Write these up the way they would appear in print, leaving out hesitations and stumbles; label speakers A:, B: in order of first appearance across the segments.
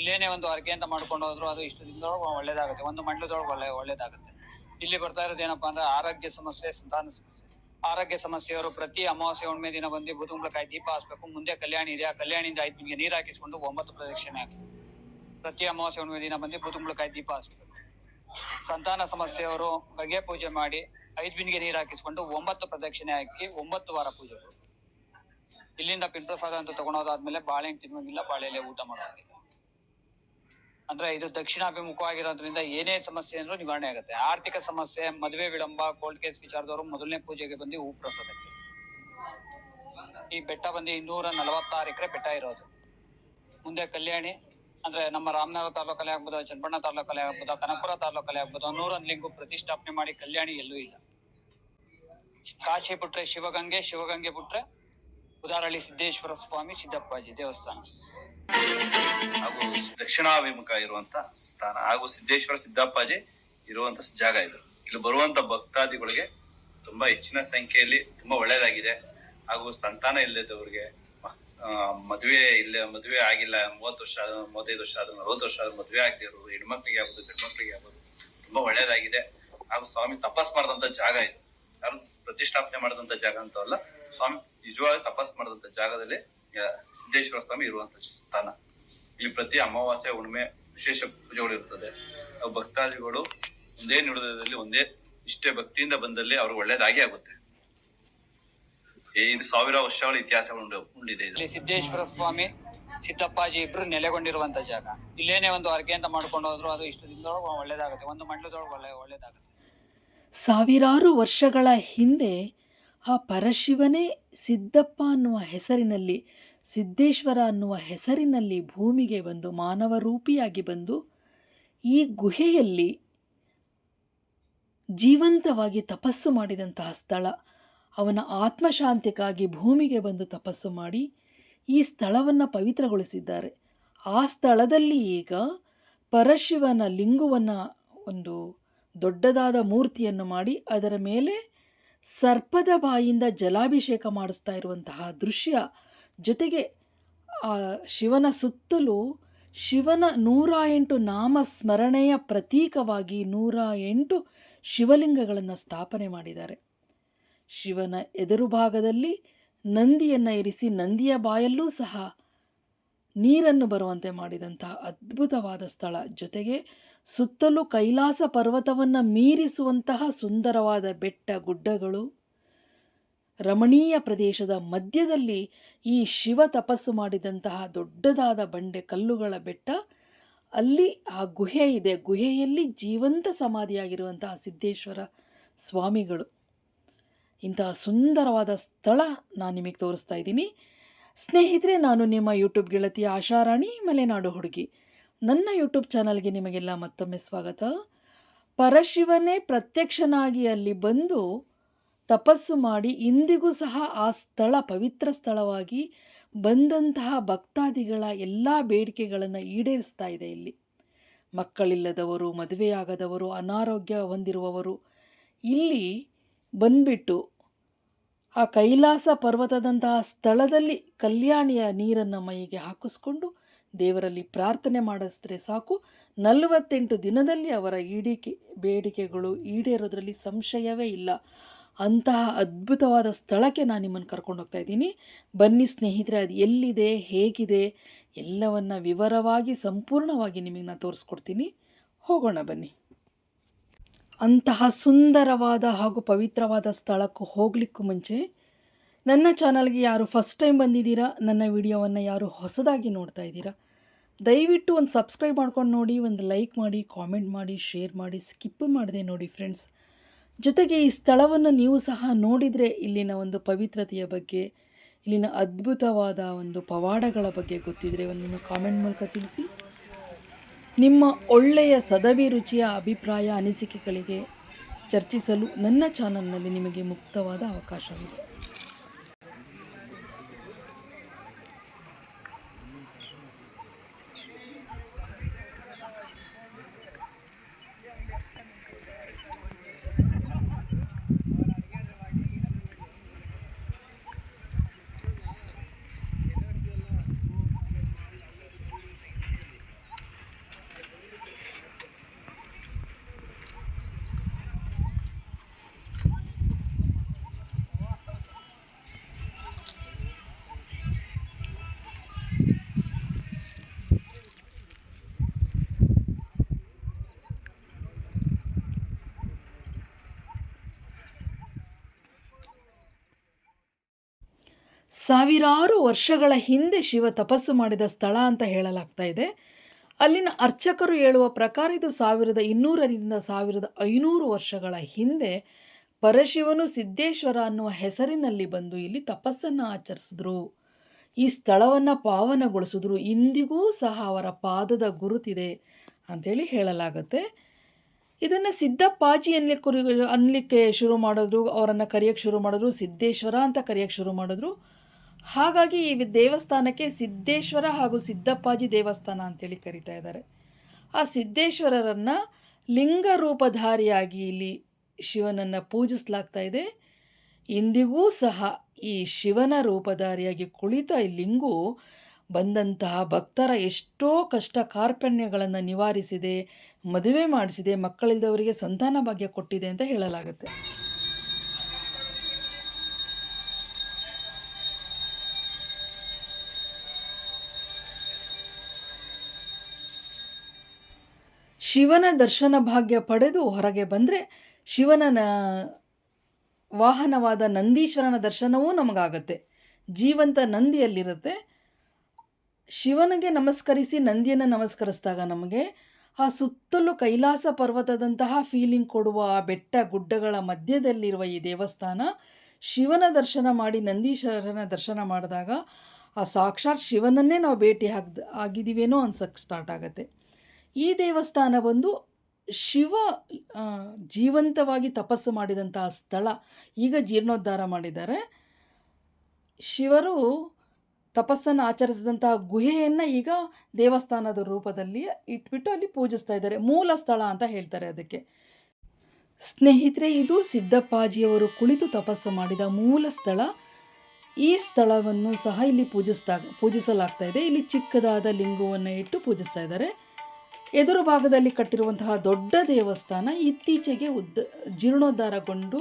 A: ಇಲ್ಲೇನೇ ಒಂದು ಅರ್ಕೆ ಅಂತ ಮಾಡ್ಕೊಂಡು ಹೋದ್ರು ಅದು ಇಷ್ಟು ದಿನದೊಳಗೆ ಒಳ್ಳೇದಾಗುತ್ತೆ, ಒಂದು ಮಂಡಲದೊಳಗೆ ಒಳ್ಳೇದಾಗುತ್ತೆ. ಇಲ್ಲಿ ಬರ್ತಾ ಇರೋದು ಏನಪ್ಪಾ ಅಂದ್ರೆ ಆರೋಗ್ಯ ಸಮಸ್ಯೆ, ಸಂತಾನ ಸಮಸ್ಯೆ. ಆರೋಗ್ಯ ಸಮಸ್ಯೆಯವರು ಪ್ರತಿ ಅಮಾವಾಸ್ಯೆ ಹುಣ್ಣಿಮೆ ದಿನ ಬಂದು ಬೂದುಗುಂಬಳಕಾಯಿ ದೀಪ ಹಾಸ್ಬೇಕು. ಮುಂದೆ ಕಲ್ಯಾಣಿ ಇದೆ, ಆ ಕಲ್ಯಾಣಿಯಿಂದ 5 ನಿಮಗೆ ನೀರು ಹಾಕಿಸ್ಕೊಂಡು 9 ಪ್ರದಕ್ಷಿಣೆ ಹಾಕಬೇಕು. ಪ್ರತಿ ಅಮಾವಾಸ್ಯೆ ಹುಣ್ಣಿಮೆ ದಿನ ಬಂದು ಬೂದುಗುಂಬಳಕಾಯಿ ದೀಪ ಹಾಸ್ಬೇಕು. ಸಂತಾನ ಸಮಸ್ಯೆಯವರು ಗಂಗೆ ಪೂಜೆ ಮಾಡಿ 5 ಬಿಂದಿಗೆ ನೀರು ಹಾಕಿಸ್ಕೊಂಡು 9 ಪ್ರದಕ್ಷಿಣೆ ಹಾಕಿ 9 ವಾರ ಪೂಜೆ. ಇಲ್ಲಿಂದ ಪಿಂಪ್ರಸಾದ ಅಂತ ತಗೊಂಡೋದಾದ್ಮೇಲೆ ಬಾಳೆಹಣ್ಣು ತಿನ್ನೋಂಗಿಲ್ಲ, ಬಾಳೆಲೆ ಊಟ ಮಾಡೋಂಗಿಲ್ಲ. ಅಂದ್ರೆ ಇದು ದಕ್ಷಿಣಾಭಿಮುಖವಾಗಿರೋದ್ರಿಂದ ಏನೇ ಸಮಸ್ಯೆ ಅಂದ್ರೂ ನಿವಾರಣೆ ಆಗುತ್ತೆ. ಆರ್ಥಿಕ ಸಮಸ್ಯೆ, ಮದುವೆ ವಿಳಂಬ, ಕೋರ್ಟ್ ಕೇಸ್ ವಿಚಾರದವರು ಮೊದಲನೇ ಪೂಜೆಗೆ ಬಂದು ಹೂ ಪ್ರಸಾದಕ್ಕೆ. ಈ ಬೆಟ್ಟ ಬಂದು 246 ಎಕರೆ ಬೆಟ್ಟ ಇರೋದು. ಮುಂದೆ ಕಲ್ಯಾಣಿ ಅಂದ್ರೆ ನಮ್ಮ ರಾಮನಗರ ತಾಲೂಕಲ್ಲೇ ಆಗ್ಬೋದು, ಚನ್ನಪಣ್ಣ ತಾಲೂಕಲ್ಲೇ ಆಗ್ಬೋದು, ಕನಕಪುರ ತಾಲೂಕಲ್ಲೇ ಆಗ್ಬೋದು, 101 ಲಿಂಗು ಪ್ರತಿಷ್ಠಾಪನೆ ಮಾಡಿ ಕಲ್ಯಾಣಿ ಎಲ್ಲೂ ಇಲ್ಲ. ಕಾಶಿ ಬಿಟ್ರೆ ಶಿವಗಂಗೆ, ಶಿವಗಂಗೆ ಬಿಟ್ರೆ ಉದಾರಳ್ಳಿ ಸಿದ್ದೇಶ್ವರ ಸ್ವಾಮಿ ಸಿದ್ದಪ್ಪಾಜಿ ದೇವಸ್ಥಾನ
B: ಹಾಗೂ ದಕ್ಷಿಣಾಭಿಮುಖ ಇರುವಂತ ಸ್ಥಾನ ಹಾಗೂ ಸಿದ್ದೇಶ್ವರ ಸಿದ್ದಪ್ಪಾಜಿ ಇರುವಂತ ಜಾಗ ಇದು. ಇಲ್ಲಿ ಬರುವಂತ ಭಕ್ತಾದಿಗಳಿಗೆ ತುಂಬಾ ಹೆಚ್ಚಿನ ಸಂಖ್ಯೆಯಲ್ಲಿ ತುಂಬಾ ಒಳ್ಳೇದಾಗಿದೆ. ಹಾಗೂ ಸಂತಾನ ಇಲ್ಲದವ್ರಿಗೆ, ಮದುವೆ ಆಗಿಲ್ಲ, 30 ವರ್ಷ, 35 ವರ್ಷ ಆದ್ರೂ, 40 ವರ್ಷ ಆದ್ರೂ ಮದುವೆ ಆಗದಿರೋರು, ಹೆಣ್ಮಕ್ಳಿಗೆ ಆಗ್ಬೋದು, ಗಂಡ್ಮಕ್ಳಿಗೆ ಆಗ್ಬೋದು, ತುಂಬಾ ಒಳ್ಳೇದಾಗಿದೆ. ಹಾಗೂ ಸ್ವಾಮಿ ತಪಸ್ ಮಾಡಿದಂತ ಜಾಗ ಇದು. ಯಾರು ಪ್ರತಿಷ್ಠಾಪನೆ ಮಾಡಿದಂತ ಜಾಗ ಅಂತವಲ್ಲ, ಸ್ವಾಮಿ ನಿಜವಾಗಿ ತಪಸ್ ಮಾಡಿದಂತ ಜಾಗದಲ್ಲಿ ಸಿದ್ದೇಶ್ವರ ಸ್ವಾಮಿ ಇರುವಂತ ಸ್ಥಾನ. ಇಲ್ಲಿ ಪ್ರತಿ ಅಮಾವಾಸ್ಯೆ ಹುಣ್ಣಿಮೆ ವಿಶೇಷ ಪೂಜೆಗಳು ಇರ್ತದೆ. ಭಕ್ತಾದಿಗಳು ಒಂದೇ ನಿಡದಲ್ಲಿ ಒಂದೇ ಇಷ್ಟೇ ಭಕ್ತಿಯಿಂದ ಬಂದಲ್ಲಿ ಅವ್ರಿಗೆ ಒಳ್ಳೇದಾಗಿ ಆಗುತ್ತೆ. ಇದು 1000 ವರ್ಷಗಳ ಇತಿಹಾಸ ಉಂಡಿದೆ.
A: ಇಲ್ಲಿ ಸಿದ್ದೇಶ್ವರ ಸ್ವಾಮಿ ಸಿದ್ದಪ್ಪಾಜಿ ಇಬ್ರು ನೆಲೆಗೊಂಡಿರುವಂತ ಜಾಗ. ಇಲ್ಲೇನೇ ಒಂದು ಅರ್ಕೆ ಅಂತ ಮಾಡ್ಕೊಂಡು ಹೋದ್ರು ಅದು ಇಷ್ಟು ದಿನದೊಳಗೆ ಒಳ್ಳೇದಾಗುತ್ತೆ, ಒಂದು ಮಂಡಲದೊಳಗೆ ಒಳ್ಳೇದಾಗುತ್ತೆ.
C: ಸಾವಿರಾರು ವರ್ಷಗಳ ಹಿಂದೆ ಆ ಪರಶಿವನೇ ಸಿದ್ದಪ್ಪ ಅನ್ನುವ ಹೆಸರಿನಲ್ಲಿ, ಸಿದ್ದೇಶ್ವರ ಅನ್ನುವ ಹೆಸರಿನಲ್ಲಿ ಭೂಮಿಗೆ ಬಂದು ಮಾನವ ರೂಪಿಯಾಗಿ ಬಂದು ಈ ಗುಹೆಯಲ್ಲಿ ಜೀವಂತವಾಗಿ ತಪಸ್ಸು ಮಾಡಿದಂತಹ ಸ್ಥಳ. ಅವನ ಆತ್ಮಶಾಂತಿಗಾಗಿ ಭೂಮಿಗೆ ಬಂದು ತಪಸ್ಸು ಮಾಡಿ ಈ ಸ್ಥಳವನ್ನು ಪವಿತ್ರಗೊಳಿಸಿದ್ದಾರೆ. ಆ ಸ್ಥಳದಲ್ಲಿ ಈಗ ಪರಶಿವನ ಲಿಂಗವನ್ನು, ಒಂದು ದೊಡ್ಡದಾದ ಮೂರ್ತಿಯನ್ನು ಮಾಡಿ ಅದರ ಮೇಲೆ ಸರ್ಪದ ಬಾಯಿಂದ ಜಲಾಭಿಷೇಕ ಮಾಡಿಸ್ತಾ ಇರುವಂತಹ ದೃಶ್ಯ, ಜೊತೆಗೆ ಆ ಶಿವನ ಸುತ್ತಲೂ ಶಿವನ 108 ನಾಮ ಸ್ಮರಣೆಯ ಪ್ರತೀಕವಾಗಿ 108 ಶಿವಲಿಂಗಗಳನ್ನು ಸ್ಥಾಪನೆ ಮಾಡಿದ್ದಾರೆ. ಶಿವನ ಎದುರು ಭಾಗದಲ್ಲಿ ನಂದಿಯನ್ನು ಇರಿಸಿ ನಂದಿಯ ಬಾಯಲ್ಲೂ ಸಹ ನೀರನ್ನು ಬರುವಂತೆ ಮಾಡಿದಂತಹ ಅದ್ಭುತವಾದ ಸ್ಥಳ. ಜೊತೆಗೆ ಸುತ್ತಲೂ ಕೈಲಾಸ ಪರ್ವತವನ್ನು ಮೀರಿಸುವಂತಹ ಸುಂದರವಾದ ಬೆಟ್ಟ ಗುಡ್ಡಗಳು, ರಮಣೀಯ ಪ್ರದೇಶದ ಮಧ್ಯದಲ್ಲಿ ಈ ಶಿವ ತಪಸ್ಸು ಮಾಡಿದಂತಹ ದೊಡ್ಡದಾದ ಬಂಡೆ ಕಲ್ಲುಗಳ ಬೆಟ್ಟ. ಅಲ್ಲಿ ಆ ಗುಹೆ ಇದೆ. ಗುಹೆಯಲ್ಲಿ ಜೀವಂತ ಸಮಾಧಿಯಾಗಿರುವಂತಹ ಸಿದ್ದೇಶ್ವರ ಸ್ವಾಮಿಗಳು. ಇಂತಹ ಸುಂದರವಾದ ಸ್ಥಳ ನಾನು ನಿಮಗೆ ತೋರಿಸ್ತಾ ಇದ್ದೀನಿ. ಸ್ನೇಹಿತರೆ, ನಾನು ನಿಮ್ಮ ಯೂಟ್ಯೂಬ್ ಗೆಳತಿ ಆಶಾರಾಣಿ, ಮಲೆನಾಡು ಹುಡುಗಿ. ನನ್ನ ಯೂಟ್ಯೂಬ್ ಚಾನಲ್ಗೆ ನಿಮಗೆಲ್ಲ ಮತ್ತೊಮ್ಮೆ ಸ್ವಾಗತ. ಪರಶಿವನೇ ಪ್ರತ್ಯಕ್ಷನಾಗಿ ಅಲ್ಲಿ ಬಂದು ತಪಸ್ಸು ಮಾಡಿ ಇಂದಿಗೂ ಸಹ ಆ ಸ್ಥಳ ಪವಿತ್ರ ಸ್ಥಳವಾಗಿ ಬಂದಂತಹ ಭಕ್ತಾದಿಗಳ ಎಲ್ಲ ಬೇಡಿಕೆಗಳನ್ನು ಈಡೇರಿಸ್ತಾ ಇದೆ. ಇಲ್ಲಿ ಮಕ್ಕಳಿಲ್ಲದವರು, ಮದುವೆಯಾಗದವರು, ಅನಾರೋಗ್ಯ ಹೊಂದಿರುವವರು ಇಲ್ಲಿ ಬಂದ್ಬಿಟ್ಟು ಆ ಕೈಲಾಸ ಪರ್ವತದಂತಹ ಸ್ಥಳದಲ್ಲಿ ಕಲ್ಯಾಣಿಯ ನೀರನ್ನು ಮೈಗೆ ಹಾಕಿಸ್ಕೊಂಡು ದೇವರಲ್ಲಿ ಪ್ರಾರ್ಥನೆ ಮಾಡಿಸಿದ್ರೆ ಸಾಕು, 48 ದಿನದಲ್ಲಿ ಅವರ ಬೇಡಿಕೆಗಳು ಈಡೇರೋದ್ರಲ್ಲಿ ಸಂಶಯವೇ ಇಲ್ಲ. ಅಂತಹ ಅದ್ಭುತವಾದ ಸ್ಥಳಕ್ಕೆ ನಾನು ನಿಮ್ಮನ್ನು ಕರ್ಕೊಂಡು ಹೋಗ್ತಾ ಇದ್ದೀನಿ. ಬನ್ನಿ ಸ್ನೇಹಿತರೆ, ಅದು ಎಲ್ಲಿದೆ, ಹೇಗಿದೆ, ಎಲ್ಲವನ್ನು ವಿವರವಾಗಿ ಸಂಪೂರ್ಣವಾಗಿ ನಿಮಗೆ ನಾನು ತೋರಿಸ್ಕೊಡ್ತೀನಿ. ಹೋಗೋಣ ಬನ್ನಿ. ಅಂತಹ ಸುಂದರವಾದ ಹಾಗೂ ಪವಿತ್ರವಾದ ಸ್ಥಳಕ್ಕೂ ಹೋಗಲಿಕ್ಕೂ ಮುಂಚೆ ನನ್ನ ಚಾನಲ್ಗೆ ಯಾರು ಫಸ್ಟ್ ಟೈಮ್ ಬಂದಿದ್ದೀರಾ, ನನ್ನ ವಿಡಿಯೋವನ್ನು ಯಾರು ಹೊಸದಾಗಿ ನೋಡ್ತಾ ಇದ್ದೀರಾ, ದಯವಿಟ್ಟು ಒಂದು ಸಬ್ಸ್ಕ್ರೈಬ್ ಮಾಡ್ಕೊಂಡು ನೋಡಿ, ಒಂದು ಲೈಕ್ ಮಾಡಿ, ಕಾಮೆಂಟ್ ಮಾಡಿ, ಶೇರ್ ಮಾಡಿ, ಸ್ಕಿಪ್ ಮಾಡದೆ ನೋಡಿ ಫ್ರೆಂಡ್ಸ್. ಜೊತೆಗೆ ಈ ಸ್ಥಳವನ್ನು ನೀವು ಸಹ ನೋಡಿದರೆ ಇಲ್ಲಿನ ಒಂದು ಪವಿತ್ರತೆಯ ಬಗ್ಗೆ, ಇಲ್ಲಿನ ಅದ್ಭುತವಾದ ಒಂದು ಪವಾಡಗಳ ಬಗ್ಗೆ ಗೊತ್ತಿದ್ದರೆ ಒಂದು ಕಾಮೆಂಟ್ ಮೂಲಕ ತಿಳಿಸಿ. ನಿಮ್ಮ ಒಳ್ಳೆಯ ಸದಭಿರುಚಿಯ ಅಭಿಪ್ರಾಯ, ಅನಿಸಿಕೆಗಳಿಗೆ ಚರ್ಚಿಸಲು ನನ್ನ ಚಾನಲ್ನಲ್ಲಿ ನಿಮಗೆ ಮುಕ್ತವಾದ ಅವಕಾಶವಿದೆ. ಸಾವಿರಾರು ವರ್ಷಗಳ ಹಿಂದೆ ಶಿವ ತಪಸ್ಸು ಮಾಡಿದ ಸ್ಥಳ ಅಂತ ಹೇಳಲಾಗ್ತಾ ಇದೆ. ಅಲ್ಲಿನ ಅರ್ಚಕರು ಹೇಳುವ ಪ್ರಕಾರ ಇದು 1200ರಿಂದ 1500 ವರ್ಷಗಳ ಹಿಂದೆ ಪರಶಿವನು ಸಿದ್ದೇಶ್ವರ ಅನ್ನುವ ಹೆಸರಿನಲ್ಲಿ ಬಂದು ಇಲ್ಲಿ ತಪಸ್ಸನ್ನು ಆಚರಿಸಿದ್ರು. ಈ ಸ್ಥಳವನ್ನು ಪಾವನಗೊಳಿಸಿದ್ರು. ಇಂದಿಗೂ ಸಹ ಅವರ ಪಾದದ ಗುರುತಿದೆ ಅಂಥೇಳಿ ಹೇಳಲಾಗುತ್ತೆ. ಇದನ್ನು ಸಿದ್ದಪ್ಪಾಜಿ ಅನ್ಲಿಕ್ಕೆ ಶುರು ಮಾಡಿದ್ರು. ಅವರನ್ನು ಕರೆಯೋಕ್ಕೆ ಶುರು ಮಾಡಿದ್ರು. ಸಿದ್ದೇಶ್ವರ ಅಂತ ಕರೆಯೋಕ್ಕೆ ಶುರು ಮಾಡಿದ್ರು. ಹಾಗಾಗಿ ಈ ದೇವಸ್ಥಾನಕ್ಕೆ ಸಿದ್ದೇಶ್ವರ ಹಾಗೂ ಸಿದ್ದಪ್ಪಾಜಿ ದೇವಸ್ಥಾನ ಅಂತೇಳಿ ಕರೀತಾ ಇದ್ದಾರೆ. ಆ ಸಿದ್ದೇಶ್ವರರನ್ನು ಲಿಂಗ ರೂಪಧಾರಿಯಾಗಿ ಇಲ್ಲಿ ಶಿವನನ್ನು ಪೂಜಿಸಲಾಗ್ತಾ ಇದೆ. ಇಂದಿಗೂ ಸಹ ಈ ಶಿವನ ರೂಪಧಾರಿಯಾಗಿ ಕುಳಿತ ಈ ಲಿಂಗು ಬಂದಂತಹ ಭಕ್ತರ ಎಷ್ಟೋ ಕಷ್ಟ ಕಾರ್ಪಣ್ಯಗಳನ್ನು ನಿವಾರಿಸಿದೆ, ಮದುವೆ ಮಾಡಿಸಿದೆ, ಮಕ್ಕಳಿಲ್ಲದವರಿಗೆ ಸಂತಾನ ಭಾಗ್ಯ ಕೊಟ್ಟಿದೆ ಅಂತ ಹೇಳಲಾಗುತ್ತೆ. ಶಿವನ ದರ್ಶನ ಭಾಗ್ಯ ಪಡೆದು ಹೊರಗೆ ಬಂದರೆ ಶಿವನ ವಾಹನವಾದ ನಂದೀಶ್ವರನ ದರ್ಶನವೂ ನಮಗಾಗತ್ತೆ. ಜೀವಂತ ನಂದಿಯಲ್ಲಿರುತ್ತೆ. ಶಿವನಿಗೆ ನಮಸ್ಕರಿಸಿ ನಂದಿಯನ್ನು ನಮಸ್ಕರಿಸಿದಾಗ ನಮಗೆ ಆ ಸುತ್ತಲೂ ಕೈಲಾಸ ಪರ್ವತದಂತಹ ಫೀಲಿಂಗ್ ಕೊಡುವ ಆ ಬೆಟ್ಟ ಗುಡ್ಡಗಳ ಮಧ್ಯದಲ್ಲಿರುವ ಈ ದೇವಸ್ಥಾನ, ಶಿವನ ದರ್ಶನ ಮಾಡಿ ನಂದೀಶ್ವರನ ದರ್ಶನ ಮಾಡಿದಾಗ ಆ ಸಾಕ್ಷಾತ್ ಶಿವನನ್ನೇ ನಾವು ಭೇಟಿ ಆಗಿದ್ದೀವೇನೋ ಅನ್ಸಕ್ಕೆ ಸ್ಟಾರ್ಟ್ ಆಗುತ್ತೆ. ಈ ದೇವಸ್ಥಾನ ಬಂದು ಶಿವ ಜೀವಂತವಾಗಿ ತಪಸ್ಸು ಮಾಡಿದಂತಹ ಸ್ಥಳ. ಈಗ ಜೀರ್ಣೋದ್ಧಾರ ಮಾಡಿದ್ದಾರೆ. ಶಿವರು ತಪಸ್ಸನ್ನು ಆಚರಿಸಿದಂತಹ ಗುಹೆಯನ್ನು ಈಗ ದೇವಸ್ಥಾನದ ರೂಪದಲ್ಲಿ ಇಟ್ಬಿಟ್ಟು ಅಲ್ಲಿ ಪೂಜಿಸ್ತಾ ಇದ್ದಾರೆ. ಮೂಲ ಸ್ಥಳ ಅಂತ ಹೇಳ್ತಾರೆ ಅದಕ್ಕೆ. ಸ್ನೇಹಿತರೆ, ಇದು ಸಿದ್ದಪ್ಪಾಜಿಯವರು ಕುಳಿತು ತಪಸ್ಸು ಮಾಡಿದ ಮೂಲ ಸ್ಥಳ. ಈ ಸ್ಥಳವನ್ನು ಸಹ ಇಲ್ಲಿ ಪೂಜಿಸಲಾಗ್ತಾ ಇದೆ. ಇಲ್ಲಿ ಚಿಕ್ಕದಾದ ಲಿಂಗವನ್ನು ಇಟ್ಟು ಪೂಜಿಸ್ತಾ ಇದ್ದಾರೆ. ಎದುರು ಭಾಗದಲ್ಲಿ ಕಟ್ಟಿರುವಂತಹ ದೊಡ್ಡ ದೇವಸ್ಥಾನ ಇತ್ತೀಚೆಗೆ ಜೀರ್ಣೋದ್ಧಾರಗೊಂಡು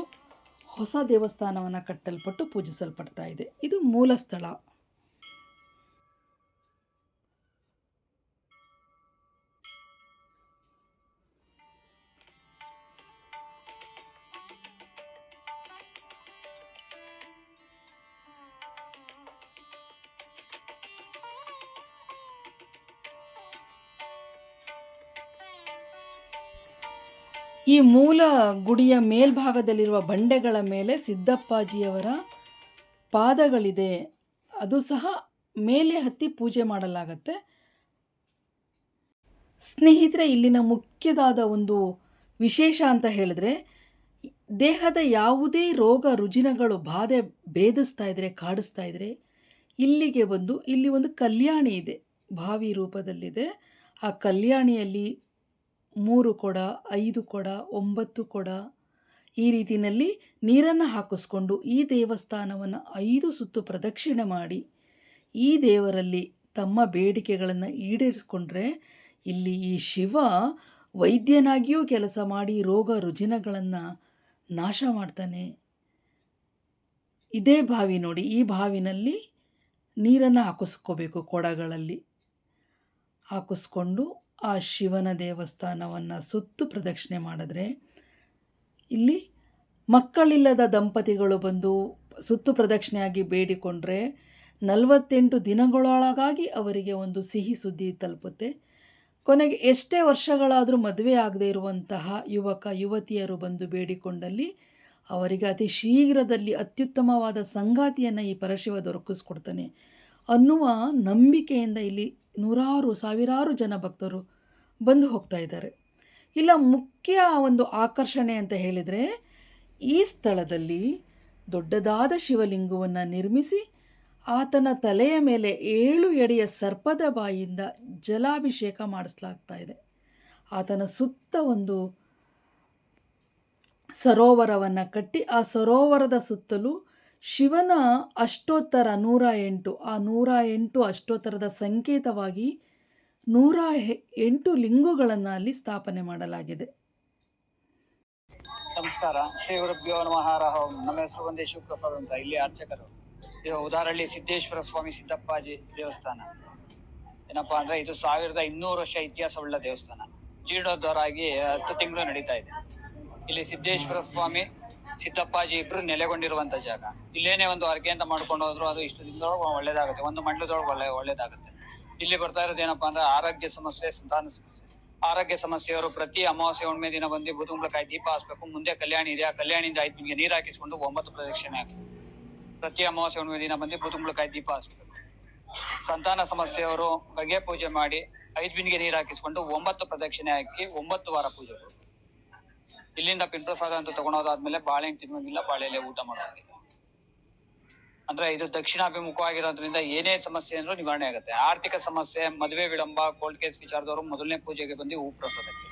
C: ಹೊಸ ದೇವಸ್ಥಾನವನ್ನು ಕಟ್ಟಲ್ಪಟ್ಟು ಪೂಜಿಸಲ್ಪಡ್ತಾ ಇದೆ. ಇದು ಮೂಲ ಸ್ಥಳ. ಈ ಮೂಲ ಗುಡಿಯ ಮೇಲ್ಭಾಗದಲ್ಲಿರುವ ಬಂಡೆಗಳ ಮೇಲೆ ಸಿದ್ದಪ್ಪಾಜಿಯವರ ಪಾದಗಳಿದೆ. ಅದು ಸಹ ಮೇಲೆ ಹತ್ತಿ ಪೂಜೆ ಮಾಡಲಾಗತ್ತೆ. ಸ್ನೇಹಿತರೆ, ಇಲ್ಲಿನ ಮುಖ್ಯವಾದ ಒಂದು ವಿಶೇಷ ಅಂತ ಹೇಳಿದ್ರೆ, ದೇಹದ ಯಾವುದೇ ರೋಗ ರುಜಿನಗಳು ಬಾಧೆ ಭೇದಿಸ್ತಾ ಇದ್ರೆ, ಕಾಡಿಸ್ತಾ ಇದ್ರೆ, ಇಲ್ಲಿಗೆ ಬಂದು ಇಲ್ಲಿ ಒಂದು ಕಲ್ಯಾಣಿ ಇದೆ, ಬಾವಿ ರೂಪದಲ್ಲಿದೆ. ಆ ಕಲ್ಯಾಣಿಯಲ್ಲಿ 3 ಕೊಡ, 5 ಕೊಡ, 9 ಕೊಡ ಈ ರೀತಿಯಲ್ಲಿ ನೀರನ್ನು ಹಾಕಿಸ್ಕೊಂಡು ಈ ದೇವಸ್ಥಾನವನ್ನು 5 ಸುತ್ತು ಪ್ರದಕ್ಷಿಣೆ ಮಾಡಿ ಈ ದೇವರಲ್ಲಿ ತಮ್ಮ ಬೇಡಿಕೆಗಳನ್ನು ಈಡೇರಿಸ್ಕೊಂಡ್ರೆ ಇಲ್ಲಿ ಈ ಶಿವ ವೈದ್ಯನಾಗಿಯೂ ಕೆಲಸ ಮಾಡಿ ರೋಗ ರುಜಿನಗಳನ್ನು ನಾಶ ಮಾಡ್ತಾನೆ. ಇದೇ ಬಾವಿ ನೋಡಿ. ಈ ಬಾವಿನಲ್ಲಿ ನೀರನ್ನು ಹಾಕಿಸ್ಕೋಬೇಕು. ಕೊಡಗಳಲ್ಲಿ ಹಾಕಿಸ್ಕೊಂಡು ಆ ಶಿವನ ದೇವಸ್ಥಾನವನ್ನು ಸುತ್ತು ಪ್ರದಕ್ಷಿಣೆ ಮಾಡಿದ್ರೆ ಇಲ್ಲಿ ಮಕ್ಕಳಿಲ್ಲದ ದಂಪತಿಗಳು ಬಂದು ಸುತ್ತು ಪ್ರದಕ್ಷಿಣೆಯಾಗಿ ಬೇಡಿಕೊಂಡ್ರೆ 48 ದಿನಗಳೊಳಗಾಗಿ ಅವರಿಗೆ ಒಂದು ಸಿಹಿ ಸುದ್ದಿ ತಲುಪುತ್ತೆ. ಕೊನೆಗೆ ಎಷ್ಟೇ ವರ್ಷಗಳಾದರೂ ಮದುವೆ ಆಗದೇ ಇರುವಂತಹ ಯುವಕ ಯುವತಿಯರು ಬಂದು ಬೇಡಿಕೊಂಡಲ್ಲಿ ಅವರಿಗೆ ಅತಿ ಶೀಘ್ರದಲ್ಲಿ ಅತ್ಯುತ್ತಮವಾದ ಸಂಗಾತಿಯನ್ನು ಈ ಪರಶಿವ ದೊರಕಿಸ್ಕೊಡ್ತಾನೆ ಅನ್ನುವ ನಂಬಿಕೆಯಿಂದ ಇಲ್ಲಿ ನೂರಾರು ಸಾವಿರಾರು ಜನ ಭಕ್ತರು ಬಂದು ಹೋಗ್ತಾ ಇದ್ದಾರೆ. ಇಲ್ಲ, ಮುಖ್ಯ ಒಂದು ಆಕರ್ಷಣೆ ಅಂತ ಹೇಳಿದರೆ ಈ ಸ್ಥಳದಲ್ಲಿ ದೊಡ್ಡದಾದ ಶಿವಲಿಂಗವನ್ನು ನಿರ್ಮಿಸಿ ಆತನ ತಲೆಯ ಮೇಲೆ 7 ಎಡೆಯ ಸರ್ಪದ ಬಾಯಿಯಿಂದ ಜಲಾಭಿಷೇಕ ಮಾಡಿಸಲಾಗ್ತಾ ಇದೆ. ಆತನ ಸುತ್ತ ಒಂದು ಸರೋವರವನ್ನು ಕಟ್ಟಿ ಆ ಸರೋವರದ ಸುತ್ತಲೂ ಶಿವನ ಅಷ್ಟೋತ್ತರ 108, ಆ 108 ಅಷ್ಟೋತ್ತರದ ಸಂಕೇತವಾಗಿ 108 ಲಿಂಗಗಳನ್ನು ಅಲ್ಲಿ ಸ್ಥಾಪನೆ ಮಾಡಲಾಗಿದೆ.
A: ನಮಸ್ಕಾರ. ಶ್ರೀ ಗುರುಭ್ಯೋ ನಮಃ. ನಮ್ಮ ಹೆಸರು ಒಂದೇ ಶಿವಪ್ರಸಾದ್ ಅಂತ. ಇಲ್ಲಿ ಅರ್ಚಕರು. ಇದು ಉದಾರಹಳ್ಳಿ ಸಿದ್ದೇಶ್ವರ ಸ್ವಾಮಿ ಸಿದ್ದಪ್ಪಾಜಿ ದೇವಸ್ಥಾನ. ಏನಪ್ಪಾ ಅಂದ್ರೆ ಇದು 1200 ವರ್ಷ ಇತಿಹಾಸವುಳ್ಳ ದೇವಸ್ಥಾನ. ಜೀರ್ಣೋದ್ಧಾರ ಆಗಿ 10 ತಿಂಗಳು ನಡೀತಾ ಇದೆ. ಇಲ್ಲಿ ಸಿದ್ದೇಶ್ವರ ಸ್ವಾಮಿ ಸಿದ್ದಪ್ಪಾಜಿ ಇಬ್ರು ನೆಲೆಗೊಂಡಿರುವಂತ ಜಾಗ. ಇಲ್ಲೇನೆ ಒಂದು ಅರ್ಕೆ ಅಂತ ಮಾಡ್ಕೊಂಡು ಹೋದ್ರು ಅದು ಇಷ್ಟು ದಿನದೊಳಗೆ ಒಳ್ಳೇದಾಗುತ್ತೆ, ಒಂದು ಮಂಡಲದೊಳಗೆ ಒಳ್ಳೇದಾಗುತ್ತೆ. ಇಲ್ಲಿ ಬರ್ತಾ ಇರೋದು ಏನಪ್ಪಾ ಅಂದ್ರೆ ಆರೋಗ್ಯ ಸಮಸ್ಯೆ, ಸಂತಾನ ಸಮಸ್ಯೆ. ಆರೋಗ್ಯ ಸಮಸ್ಯೆಯವರು ಪ್ರತಿ ಅಮಾವಾಸ್ಯೆ ಹುಣ್ಣಿಮೆ ದಿನ ಬಂದು ಬೂದುಗುಂಬಳಕಾಯಿ ದೀಪ ಹಚ್ಬೇಕು. ಮುಂದೆ ಕಲ್ಯಾಣಿ ಇದೆ, ಆ ಕಲ್ಯಾಣಿಯಿಂದ 5 ನಿಮಗೆ ನೀರು ಹಾಕಿಸ್ಕೊಂಡು 9 ಪ್ರದಕ್ಷಿಣೆ ಹಾಕಬೇಕು. ಪ್ರತಿ ಅಮಾವಾಸ್ಯೆ ಹುಣ್ಣಿಮೆ ದಿನ ಬಂದು ಬೂದುಗುಂಬಳಕಾಯಿ ದೀಪ ಹಚ್ಬೇಕು. ಸಂತಾನ ಸಮಸ್ಯೆಯವರು ಗಂಗೆ ಪೂಜೆ ಮಾಡಿ 5 ಬಿಂದಿಗೆ ನೀರು ಹಾಕಿಸ್ಕೊಂಡು 9 ಪ್ರದಕ್ಷಿಣೆ ಹಾಕಿ 9 ವಾರ ಪೂಜೆ ಮಾಡಬೇಕು. ಇಲ್ಲಿಂದ ಪಿಂಪ್ರಸಾದ ಅಂತ ತಗೊಂಡೋದಾದ್ಮೇಲೆ ಬಾಳೆಹಣ್ಣು ತಿನ್ನೋಂಗಿಲ್ಲ, ಬಾಳೆಲೆ ಊಟ ಮಾಡೋಂಗಿಲ್ಲ. ಅಂದ್ರೆ ಇದು ದಕ್ಷಿಣಾಭಿಮುಖವಾಗಿರೋದ್ರಿಂದ ಏನೇ ಸಮಸ್ಯೆ ಅಂದ್ರೂ ನಿವಾರಣೆ ಆಗುತ್ತೆ. ಆರ್ಥಿಕ ಸಮಸ್ಯೆ, ಮದುವೆ ವಿಳಂಬ, ಕೋರ್ಟ್ ಕೇಸ್ ವಿಚಾರದವರು ಮೊದಲನೇ ಪೂಜೆಗೆ ಬಂದು ಹೂ ಪ್ರಸಾದಕ್ಕೆ.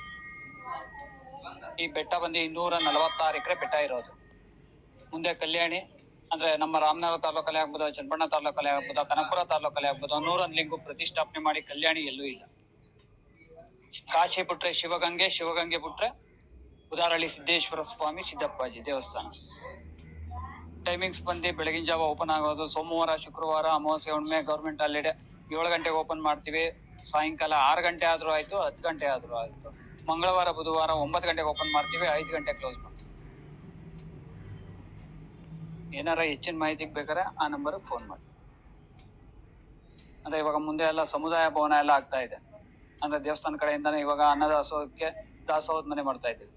A: ಈ ಬೆಟ್ಟ ಬಂದು 246 ಎಕರೆ ಬೆಟ್ಟ ಇರೋದು. ಮುಂದೆ ಕಲ್ಯಾಣಿ ಅಂದ್ರೆ ನಮ್ಮ ರಾಮನಗರ ತಾಲೂಕಲ್ಲೇ ಆಗ್ಬೋದು, ಚನ್ನಪಣ್ಣ ತಾಲೂಕಲ್ಲೇ ಆಗ್ಬೋದು, ಕನಕಪುರ ತಾಲೂಕಲ್ಲೇ ಆಗ್ಬೋದು, 101 ಲಿಂಗು ಪ್ರತಿಷ್ಠಾಪನೆ ಮಾಡಿ ಕಲ್ಯಾಣಿ ಎಲ್ಲೂ ಇಲ್ಲ. ಕಾಶಿ ಬಿಟ್ರೆ ಶಿವಗಂಗೆ, ಶಿವಗಂಗೆ ಬಿಟ್ರೆ ಉದಾರಳ್ಳಿ ಸಿದ್ದೇಶ್ವರ ಸ್ವಾಮಿ ಸಿದ್ದಪ್ಪಾಜಿ ದೇವಸ್ಥಾನ. ಟೈಮಿಂಗ್ಸ್ ಬಂದು ಬೆಳಗಿನ ಜಾವ ಓಪನ್ ಆಗೋದು. ಸೋಮವಾರ, ಶುಕ್ರವಾರ, ಅಮಾವಾಸ್ಯೆ ಹುಣ್ಣಿಮೆ ಗೌರ್ಮೆಂಟ್ ಹಾಲಿಡೇ 7 ಗಂಟೆಗೆ ಓಪನ್ ಮಾಡ್ತೀವಿ. ಸಾಯಂಕಾಲ 6 ಗಂಟೆ ಆದ್ರೂ ಆಯ್ತು, 10 ಗಂಟೆ ಆದ್ರೂ ಆಯ್ತು. ಮಂಗಳವಾರ, ಬುಧವಾರ 9 ಗಂಟೆಗೆ ಓಪನ್ ಮಾಡ್ತೀವಿ, 5 ಗಂಟೆ ಕ್ಲೋಸ್ ಮಾಡ್ತೀವಿ. ಏನಾರ ಹೆಚ್ಚಿನ ಮಾಹಿತಿಗೆ ಬೇಕಾದ್ರೆ ಆ ನಂಬರ್ ಫೋನ್ ಮಾಡಿ. ಅಂದ್ರೆ ಇವಾಗ ಮುಂದೆ ಎಲ್ಲ ಸಮುದಾಯ ಭವನ ಎಲ್ಲ ಆಗ್ತಾ ಇದೆ. ಅಂದ್ರೆ ದೇವಸ್ಥಾನ ಕಡೆಯಿಂದಾನೆ ಇವಾಗ ಅನ್ನದಾಸೋಹಕ್ಕೆ ದಾಸೋಹದ ಮನೆ ಮಾಡ್ತಾ ಇದ್ದೀವಿ.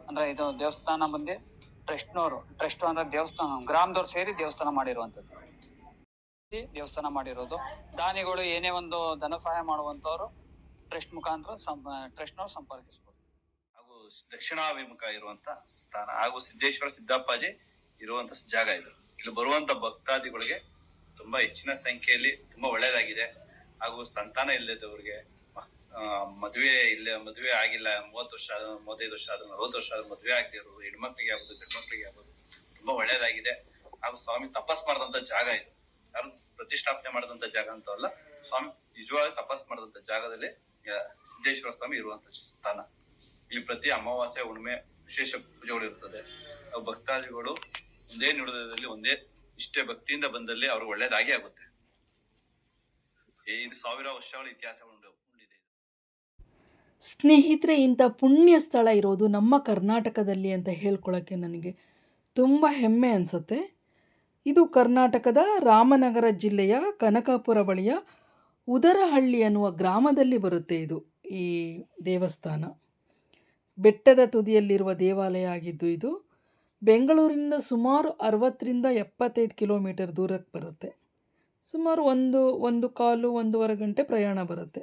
A: ಅಂದ್ರೆ ಇದು ದೇವಸ್ಥಾನ ಬಂದು ಟ್ರಸ್ಟ್ ಅಂದ್ರೆ ದೇವಸ್ಥಾನ ಗ್ರಾಮದವ್ರು ಸೇರಿ ದೇವಸ್ಥಾನ ಮಾಡಿರುವಂತದ್ದು. ದೇವಸ್ಥಾನ ಮಾಡಿರೋದು. ದಾನಿಗಳು ಏನೇ ಒಂದು ಧನ ಸಹಾಯ ಮಾಡುವಂತವ್ರು ಟ್ರಸ್ಟ್ ಮುಖಾಂತರ ಟ್ರಸ್ಟ್ನವ್ರು ಸಂಪರ್ಕಿಸಬಹುದು.
B: ಹಾಗೂ ದಕ್ಷಿಣಾಭಿಮುಖ ಇರುವಂತ ಸ್ಥಾನ ಹಾಗೂ ಸಿದ್ದೇಶ್ವರ ಸಿದ್ದಪ್ಪಾಜಿ ಇರುವಂತ ಜಾಗ ಇದು. ಇಲ್ಲಿ ಬರುವಂತ ಭಕ್ತಾದಿಗಳಿಗೆ ತುಂಬಾ ಹೆಚ್ಚಿನ ಸಂಖ್ಯೆಯಲ್ಲಿ ತುಂಬಾ ಒಳ್ಳೇದಾಗಿದೆ. ಹಾಗೂ ಸಂತಾನ ಇಲ್ಲದವ್ರಿಗೆ, ಮದುವೆ ಆಗಿಲ್ಲ, 30 ವರ್ಷ, 35 ವರ್ಷ ಆದ್ರೂ 40 ವರ್ಷ ಆದ್ರೂ ಮದುವೆ ಆಗದಿರೋರು, ಹೆಣ್ಮಕ್ಳಿಗೆ ಆಗ್ಬೋದು, ಗಂಡ್ಮಕ್ಳಿಗೆ ಆಗ್ಬೋದು, ತುಂಬಾ ಒಳ್ಳೇದಾಗಿದೆ. ಹಾಗೂ ಸ್ವಾಮಿ ತಪಸ್ ಮಾಡಿದಂತ ಜಾಗ ಇದು. ಯಾರು ಪ್ರತಿಷ್ಠಾಪನೆ ಮಾಡಿದಂತ ಜಾಗ ಅಂತವಲ್ಲ, ಸ್ವಾಮಿ ನಿಜವಾಗಿ ತಪಸ್ ಮಾಡಿದಂತ ಜಾಗದಲ್ಲಿ ಸಿದ್ದೇಶ್ವರ ಸ್ವಾಮಿ ಇರುವಂತ ಸ್ಥಾನ. ಇಲ್ಲಿ ಪ್ರತಿ ಅಮಾವಾಸ್ಯೆ ಹುಣ್ಣಿಮೆ ವಿಶೇಷ ಪೂಜೆಗಳು ಇರ್ತದೆ. ಭಕ್ತಾದಿಗಳು ಒಂದೇ ನುಡಿದಲ್ಲಿ ಒಂದೇ ಇಷ್ಟೇ ಭಕ್ತಿಯಿಂದ ಬಂದಲ್ಲಿ ಅವ್ರಿಗೆ ಒಳ್ಳೇದಾಗಿ ಆಗುತ್ತೆ. ಇದು 1000 ವರ್ಷಗಳ ಇತಿಹಾಸ ಉಂಡಿದೆ.
C: ಸ್ನೇಹಿತರೆ, ಇಂಥ ಪುಣ್ಯ ಸ್ಥಳ ಇರೋದು ನಮ್ಮ ಕರ್ನಾಟಕದಲ್ಲಿ ಅಂತ ಹೇಳ್ಕೊಳ್ಳೋಕ್ಕೆ ನನಗೆ ತುಂಬ ಹೆಮ್ಮೆ ಅನಿಸುತ್ತೆ. ಇದು ಕರ್ನಾಟಕದ ರಾಮನಗರ ಜಿಲ್ಲೆಯ ಕನಕಪುರ ಬಳಿಯ ಉದರಹಳ್ಳಿ ಅನ್ನುವ ಗ್ರಾಮದಲ್ಲಿ ಬರುತ್ತೆ. ಈ ದೇವಸ್ಥಾನ ಬೆಟ್ಟದ ತುದಿಯಲ್ಲಿರುವ ದೇವಾಲಯ ಆಗಿದ್ದು ಇದು ಬೆಂಗಳೂರಿನಿಂದ ಸುಮಾರು 60ರಿಂದ 75 ಕಿಲೋಮೀಟರ್ ದೂರಕ್ಕೆ ಬರುತ್ತೆ. ಸುಮಾರು 1.25 ಗಂಟೆ ಪ್ರಯಾಣ ಬರುತ್ತೆ.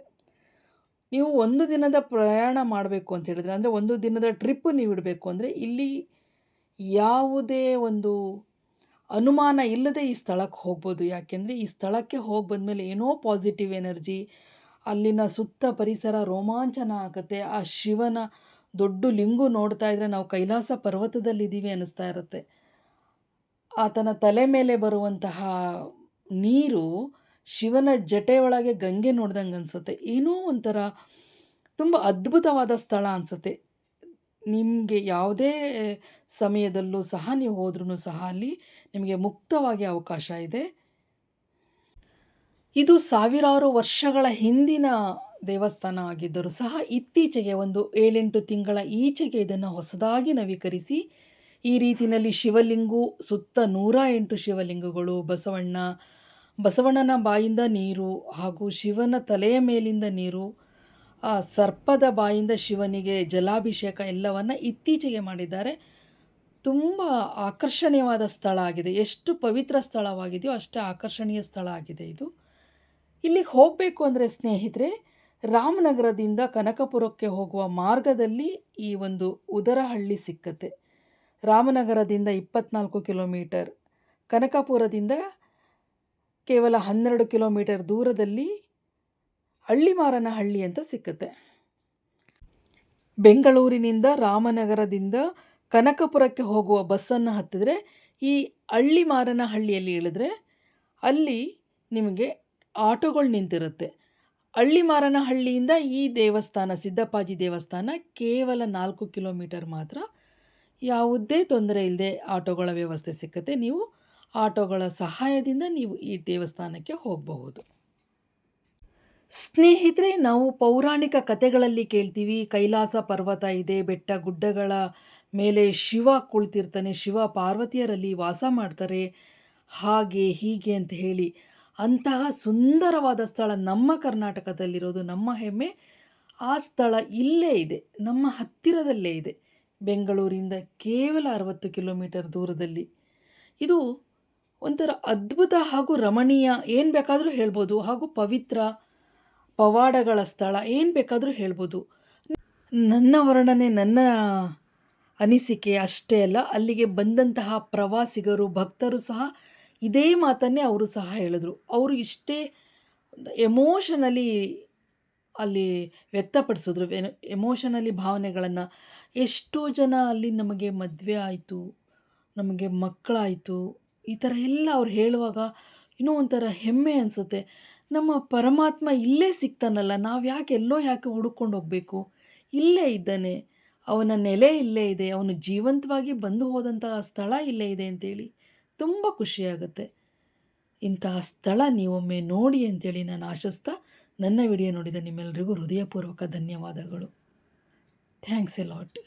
C: ನೀವು 1 ದಿನದ ಪ್ರಯಾಣ ಮಾಡಬೇಕು ಅಂತ ಹೇಳಿದ್ರೆ, ಅಂದರೆ 1 ದಿನದ ಟ್ರಿಪ್ ನೀವು ಇಡಬೇಕು ಅಂದರೆ, ಇಲ್ಲಿ ಯಾವುದೇ ಒಂದು ಅನುಮಾನ ಇಲ್ಲದೆ ಈ ಸ್ಥಳಕ್ಕೆ ಹೋಗ್ಬೋದು. ಯಾಕೆಂದರೆ ಈ ಸ್ಥಳಕ್ಕೆ ಹೋಗಿ ಬಂದಮೇಲೆ ಏನೋ ಪಾಸಿಟಿವ್ ಎನರ್ಜಿ, ಅಲ್ಲಿನ ಸುತ್ತ ಪರಿಸರ ರೋಮಾಂಚನ ಆಗುತ್ತೆ. ಆ ಶಿವನ ದೊಡ್ಡ ಲಿಂಗು ನೋಡ್ತಾ ಇದ್ದರೆ ನಾವು ಕೈಲಾಸ ಪರ್ವತದಲ್ಲಿದ್ದೀವಿ ಅನ್ನಿಸ್ತಾ ಇರುತ್ತೆ. ಆತನ ತಲೆ ಮೇಲೆ ಬರುವಂತಹ ನೀರು ಶಿವನ ಜಟೆ ಒಳಗೆ ಗಂಗೆ ನೋಡ್ದಂಗೆ ಅನಿಸುತ್ತೆ. ಏನೋ ಒಂಥರ ತುಂಬ ಅದ್ಭುತವಾದ ಸ್ಥಳ ಅನಿಸುತ್ತೆ. ನಿಮಗೆ ಯಾವುದೇ ಸಮಯದಲ್ಲೂ ಸಹ ನೀವು ಹೋದ್ರೂ ಸಹ ಅಲ್ಲಿ ನಿಮಗೆ ಮುಕ್ತವಾಗಿ ಅವಕಾಶ ಇದೆ. ಇದು ಸಾವಿರಾರು ವರ್ಷಗಳ ಹಿಂದಿನ ದೇವಸ್ಥಾನ ಆಗಿದ್ದರೂ ಸಹ ಇತ್ತೀಚೆಗೆ ಒಂದು 7-8 ತಿಂಗಳ ಈಚೆಗೆ ಇದನ್ನು ಹೊಸದಾಗಿ ನವೀಕರಿಸಿ ಈ ರೀತಿಯಲ್ಲಿ ಶಿವಲಿಂಗು ಸುತ್ತ 108 ಶಿವಲಿಂಗಗಳು, ಬಸವಣ್ಣನ ಬಾಯಿಂದ ನೀರು ಹಾಗೂ ಶಿವನ ತಲೆಯ ಮೇಲಿಂದ ನೀರು, ಆ ಸರ್ಪದ ಬಾಯಿಂದ ಶಿವನಿಗೆ ಜಲಾಭಿಷೇಕ ಎಲ್ಲವನ್ನು ಇತ್ತೀಚೆಗೆ ಮಾಡಿದ್ದಾರೆ. ತುಂಬ ಆಕರ್ಷಣೀಯವಾದ ಸ್ಥಳ ಆಗಿದೆ. ಎಷ್ಟು ಪವಿತ್ರ ಸ್ಥಳವಾಗಿದೆಯೋ ಅಷ್ಟೇ ಆಕರ್ಷಣೀಯ ಸ್ಥಳ ಆಗಿದೆ ಇದು. ಇಲ್ಲಿಗೆ ಹೋಗಬೇಕು ಅಂದರೆ ಸ್ನೇಹಿತರೆ, ರಾಮನಗರದಿಂದ ಕನಕಪುರಕ್ಕೆ ಹೋಗುವ ಮಾರ್ಗದಲ್ಲಿ ಈ ಒಂದು ಉದರಹಳ್ಳಿ ಸಿಕ್ಕತ್ತೆ. ರಾಮನಗರದಿಂದ 24 ಕಿಲೋಮೀಟರ್, ಕನಕಪುರದಿಂದ ಕೇವಲ 12 ಕಿಲೋಮೀಟರ್ ದೂರದಲ್ಲಿ ಹಳ್ಳಿಮಾರನಹಳ್ಳಿ ಅಂತ ಸಿಕ್ಕತ್ತೆ. ಬೆಂಗಳೂರಿನಿಂದ ರಾಮನಗರದಿಂದ ಕನಕಪುರಕ್ಕೆ ಹೋಗುವ ಬಸ್ಸನ್ನು ಹತ್ತಿದ್ರೆ ಈ ಹಳ್ಳಿಮಾರನಹಳ್ಳಿಯಲ್ಲಿ ಇಳಿದ್ರೆ ಅಲ್ಲಿ ನಿಮಗೆ ಆಟೋಗಳು ನಿಂತಿರುತ್ತೆ. ಹಳ್ಳಿಮಾರನಹಳ್ಳಿಯಿಂದ ಈ ದೇವಸ್ಥಾನ, ಸಿದ್ದಪ್ಪಾಜಿ ದೇವಸ್ಥಾನ ಕೇವಲ 4 ಕಿಲೋಮೀಟರ್ ಮಾತ್ರ. ಯಾವುದೇ ತೊಂದರೆ ಇಲ್ಲದೆ ಆಟೋಗಳ ವ್ಯವಸ್ಥೆ ಸಿಕ್ಕತ್ತೆ. ನೀವು ಆಟೋಗಳ ಸಹಾಯದಿಂದ ನೀವು ಈ ದೇವಸ್ಥಾನಕ್ಕೆ ಹೋಗಬಹುದು. ಸ್ನೇಹಿತರೆ, ನಾವು ಪೌರಾಣಿಕ ಕಥೆಗಳಲ್ಲಿ ಕೇಳ್ತೀವಿ ಕೈಲಾಸ ಪರ್ವತ ಇದೆ, ಬೆಟ್ಟ ಗುಡ್ಡಗಳ ಮೇಲೆ ಶಿವ ಕುಳಿತಿರ್ತಾನೆ, ಶಿವ ಪಾರ್ವತಿಯರಲ್ಲಿ ವಾಸ ಮಾಡ್ತಾರೆ, ಹಾಗೆ ಹೀಗೆ ಅಂತ ಹೇಳಿ ಅಂತಹ ಸುಂದರವಾದ ಸ್ಥಳ ನಮ್ಮ ಕರ್ನಾಟಕದಲ್ಲಿರೋದು ನಮ್ಮ ಹೆಮ್ಮೆ. ಆ ಸ್ಥಳ ಇಲ್ಲೇ ಇದೆ, ನಮ್ಮ ಹತ್ತಿರದಲ್ಲೇ ಇದೆ, ಬೆಂಗಳೂರಿಂದ ಕೇವಲ 60 ಕಿಲೋಮೀಟರ್ ದೂರದಲ್ಲಿ. ಇದು ಒಂಥರ ಅದ್ಭುತ ಹಾಗೂ ರಮಣೀಯ, ಏನು ಬೇಕಾದರೂ ಹೇಳ್ಬೋದು, ಹಾಗೂ ಪವಿತ್ರ ಪವಾಡಗಳ ಸ್ಥಳ ಏನು ಬೇಕಾದರೂ ಹೇಳ್ಬೋದು. ನನ್ನ ವರ್ಣನೆ, ನನ್ನ ಅನಿಸಿಕೆ ಅಷ್ಟೇ ಅಲ್ಲ, ಅಲ್ಲಿಗೆ ಬಂದಂತಹ ಪ್ರವಾಸಿಗರು, ಭಕ್ತರು ಸಹ ಇದೇ ಮಾತನ್ನೇ ಅವರು ಸಹ ಹೇಳಿದ್ರು. ಅವರು ಇಷ್ಟೇ ಎಮೋಷನಲಿ ಅಲ್ಲಿ ವ್ಯಕ್ತಪಡಿಸಿದ್ರು, ಎಮೋಷನಲಿ ಭಾವನೆಗಳನ್ನು. ಎಷ್ಟೋ ಜನ ಅಲ್ಲಿ ನಮಗೆ ಮದುವೆ ಆಯಿತು, ನಮಗೆ ಮಕ್ಕಳಾಯಿತು, ಈ ಥರ ಎಲ್ಲ ಅವ್ರು ಹೇಳುವಾಗ ಇನ್ನೂ ಒಂಥರ ಹೆಮ್ಮೆ ಅನಿಸುತ್ತೆ. ನಮ್ಮ ಪರಮಾತ್ಮ ಇಲ್ಲೇ ಸಿಗ್ತಾನಲ್ಲ, ನಾವು ಯಾಕೆ ಹುಡುಕೊಂಡು ಹೋಗಬೇಕು, ಇಲ್ಲೇ ಇದ್ದಾನೆ, ಅವನ ನೆಲೆ ಇಲ್ಲೇ ಇದೆ, ಅವನು ಜೀವಂತವಾಗಿ ಬಂದು ಹೋದಂತಹ ಸ್ಥಳ ಇಲ್ಲೇ ಇದೆ ಅಂತೇಳಿ ತುಂಬ ಖುಷಿಯಾಗುತ್ತೆ. ಇಂತಹ ಸ್ಥಳ ನೀವೊಮ್ಮೆ ನೋಡಿ ಅಂತೇಳಿ ನಾನು ಆಶಿಸ್ತಾ, ನನ್ನ ವಿಡಿಯೋ ನೋಡಿದ ನಿಮ್ಮೆಲ್ಲರಿಗೂ ಹೃದಯಪೂರ್ವಕ ಧನ್ಯವಾದಗಳು. Thanks A lot.